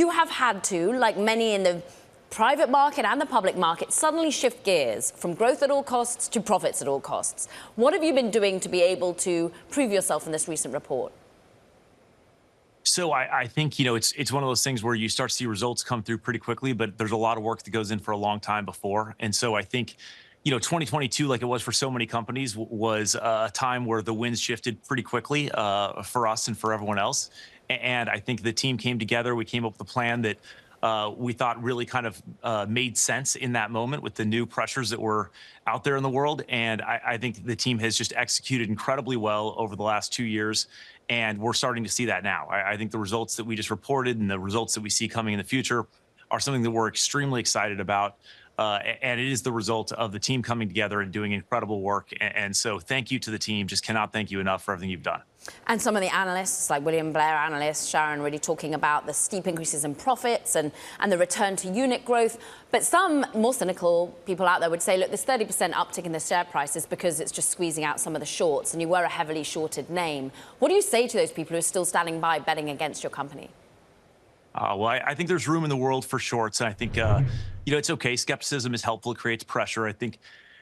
you have had to, like many in the private market and the public market, suddenly shift gears from growth at all costs to profits at all costs. What have you been doing to be able to prove yourself in this recent report? So I think, it's one of those things where you start to see results come through pretty quickly, but there's a lot of work that goes in for a long time before. And so I think, 2022, like it was for so many companies, was a time where the winds shifted pretty quickly for us and for everyone else. And I think the team came together. We came up with a plan that we thought really kind of made sense in that moment with the new pressures that were out there in the world. And I think the team has just executed incredibly well over the last 2 years. And we're starting to see that now. I think the results that we just reported and the results that we see coming in the future are something that we're extremely excited about. And it is the result of the team coming together and doing incredible work. And so thank you to the team. Just cannot thank you enough for everything you've done. And some of the analysts, like William Blair analysts, Sharon, really talking about the steep increases in profits and the return to unit growth. But some more cynical people out there would say, look, this 30% uptick in the share price is because it's just squeezing out some of the shorts, and you were a heavily shorted name. What do you say to those people who are still standing by betting against your company? Well, I think there's room in the world for shorts. And I think, it's okay. Skepticism is helpful. It creates pressure. I think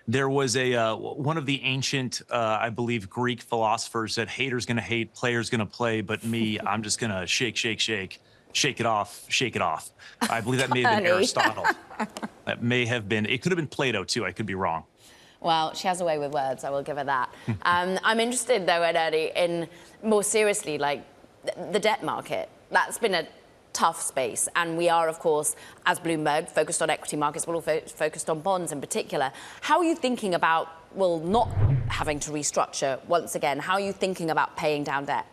there was one of the ancient, I believe, Greek philosophers said, haters going to hate, players going to play, but me, I'm just going to shake, shake, shake, shake it off, shake it off. I believe that may have been Aristotle. That may have been, it could have been Plato too. I could be wrong. Well, she has a way with words. I will give her that. I'm interested, though, Ernie, in more seriously, like the debt market. That's been a tough space, and we are, of course, as Bloomberg, focused on equity markets, but also focused on bonds in particular. How are you thinking about, well, not having to restructure once again? How are you thinking about paying down debt?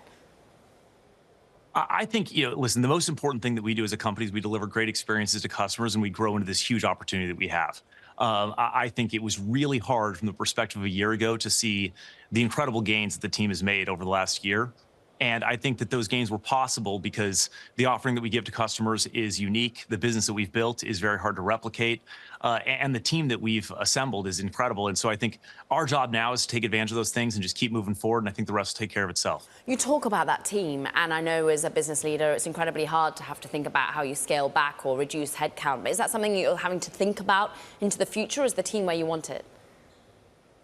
I think, listen, the most important thing that we do as a company is we deliver great experiences to customers, and we grow into this huge opportunity that we have. I think it was really hard from the perspective of a year ago to see the incredible gains that the team has made over the last year. And I think that those gains were possible because the offering that we give to customers is unique. The business that we've built is very hard to replicate. And the team that we've assembled is incredible. And so I think our job now is to take advantage of those things and just keep moving forward. And I think the rest will take care of itself. You talk about that team. And I know as a business leader, it's incredibly hard to have to think about how you scale back or reduce headcount. But is that something you're having to think about into the future? Is the team where you want it?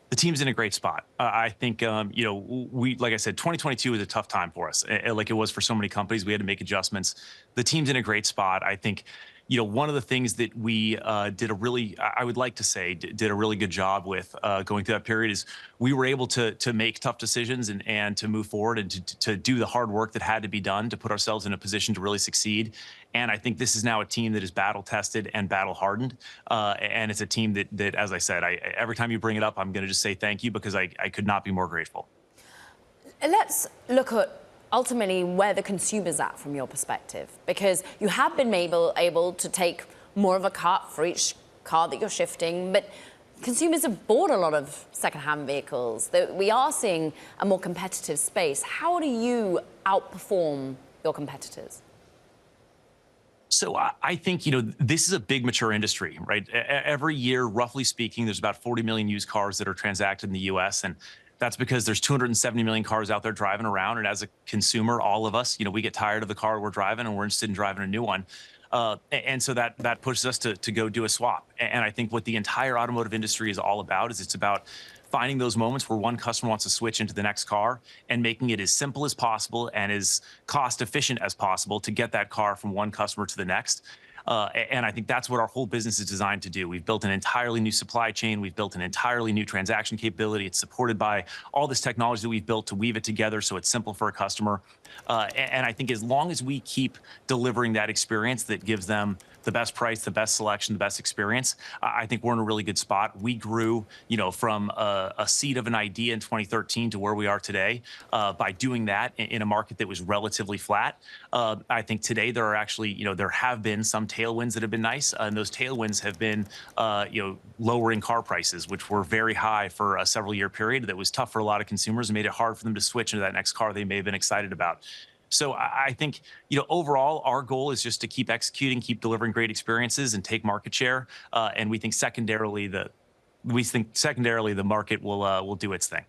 The team's in a great spot. I think, like I said, 2022 was a tough time for us, like it was for so many companies. We had to make adjustments. The team's in a great spot. I think, one of the things that we I would like to say, did a really good job with going through that period is we were able to make tough decisions and to move forward and to do the hard work that had to be done to put ourselves in a position to really succeed. And I think this is now a team that is battle tested and battle hardened. And it's a team that, as I said, every time you bring it up, I'm going to just say thank you because I could not be more grateful. Let's look at ultimately where the consumer's at from your perspective, because you have been able to take more of a cut for each car that you're shifting, but consumers have bought a lot of second-hand vehicles. We are seeing a more competitive space. How do you outperform your competitors? So I think, this is a big mature industry, right? Every year, roughly speaking, there's about 40 million used cars that are transacted in the US. And that's because there's 270 million cars out there driving around. And as a consumer, all of us, we get tired of the car we're driving and we're interested in driving a new one. And so that pushes us to go do a swap. And I think what the entire automotive industry is all about is it's about finding those moments where one customer wants to switch into the next car and making it as simple as possible and as cost efficient as possible to get that car from one customer to the next. And I think that's what our whole business is designed to do. We've built an entirely new supply chain. We've built an entirely new transaction capability. It's supported by all this technology that we've built to weave it together so it's simple for a customer. And I think as long as we keep delivering that experience that gives them the best price, the best selection, the best experience, I think we're in a really good spot. We grew, from a seed of an idea in 2013 to where we are today by doing that in a market that was relatively flat. I think today there are actually, there have been some tailwinds that have been nice, and those tailwinds have been, lowering car prices, which were very high for a several-year period. That was tough for a lot of consumers and made it hard for them to switch into that next car they may have been excited about. So I think, overall, our goal is just to keep executing, keep delivering great experiences, and take market share. And we think secondarily the market will do its thing.